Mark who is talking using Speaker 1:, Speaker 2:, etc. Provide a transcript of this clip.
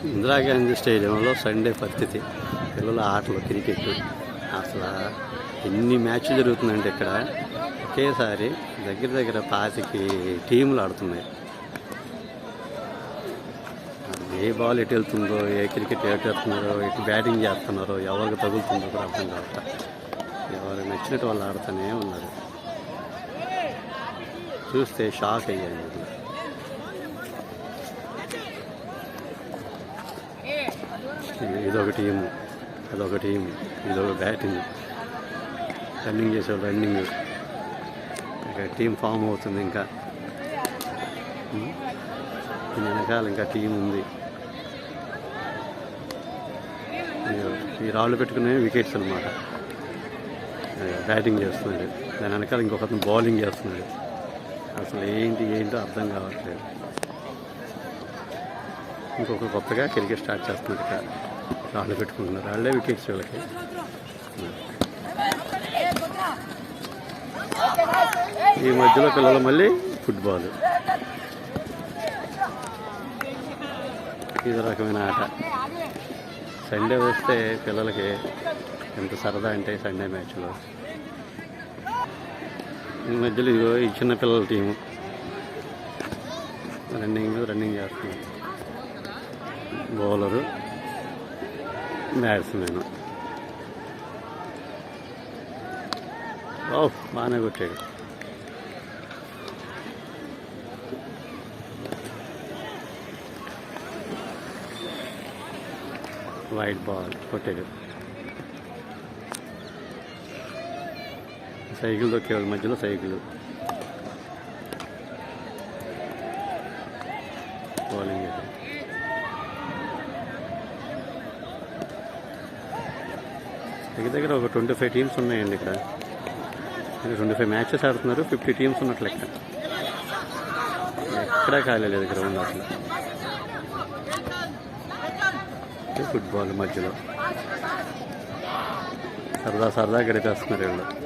Speaker 1: ఇందిరాగాంధీ స్టేడియంలో సండే పరిస్థితి, పిల్లల ఆటలు క్రికెట్. అసలు ఎన్ని మ్యాచ్లు జరుగుతున్నాయంటే ఇక్కడ ఒకేసారి దగ్గర దగ్గర 25 టీములు ఆడుతున్నాయి. ఏ బాల్ ఎటు వెళ్తుందో, ఏ క్రికెట్ ఎటు వెళ్తున్నారో, ఎటు బ్యాటింగ్ చేస్తున్నారో, ఎవరికి తగులుతుందో కూడా అర్థం కావట. ఎవరు నచ్చినట్టు వాళ్ళు ఆడుతూనే ఉన్నారు. చూస్తే షాక్ అయ్యాను. ఇదొక టీము, అదొక టీము, ఇదొక బ్యాటింగ్, రన్నింగ్ చేసే రన్నింగ్. ఇక టీం ఫామ్ అవుతుంది. ఇంకా వెనకాల ఇంకా టీం ఉంది. ఈ రాళ్ళు పెట్టుకునే వికెట్స్ అన్నమాట. బ్యాటింగ్ చేస్తున్నాడు, దాని వెనకాల ఇంకొకతను బౌలింగ్ చేస్తున్నాడు. అసలు ఏంటో అర్థం కావట్లేదు. ఇంకొక కొత్తగా క్రికెట్ స్టార్ట్ చేస్తున్నారు. ఇక్కడ రాళ్ళు పెట్టుకుంటున్నారు, రాళ్ళే వికెట్స్ వీళ్ళకి. ఈ మధ్యలో పిల్లలు మళ్ళీ ఫుట్బాల్, ఇది రకమైన ఆట. సండే వస్తే పిల్లలకి ఎంత సరదా అంటే సండే మ్యాచ్లో. ఈ మధ్యలో ఇదిగో ఈ చిన్న పిల్లల టీము రన్నింగ్ చేస్తున్నారు. Bowler, batsmen. బాగానే కొట్టాడు. వైట్ బాల్ కొట్టాడు. సైకిల్ దొక్కేవాళ్ళు మధ్యలో సైకిల్. బౌలింగ్ చేశాడు. దగ్గర ఒక 25 టీమ్స్ ఉన్నాయండి ఇక్కడ. 25 మ్యాచెస్ ఆడుతున్నారు. 50 టీమ్స్ ఉన్నట్లు లెక్క. ఎక్కడా ఖాళీ లేదు గ్రౌండ్ అసలు. ఫుట్బాల్ మధ్యలో సరదా గడిపేస్తున్నారు వీళ్ళు.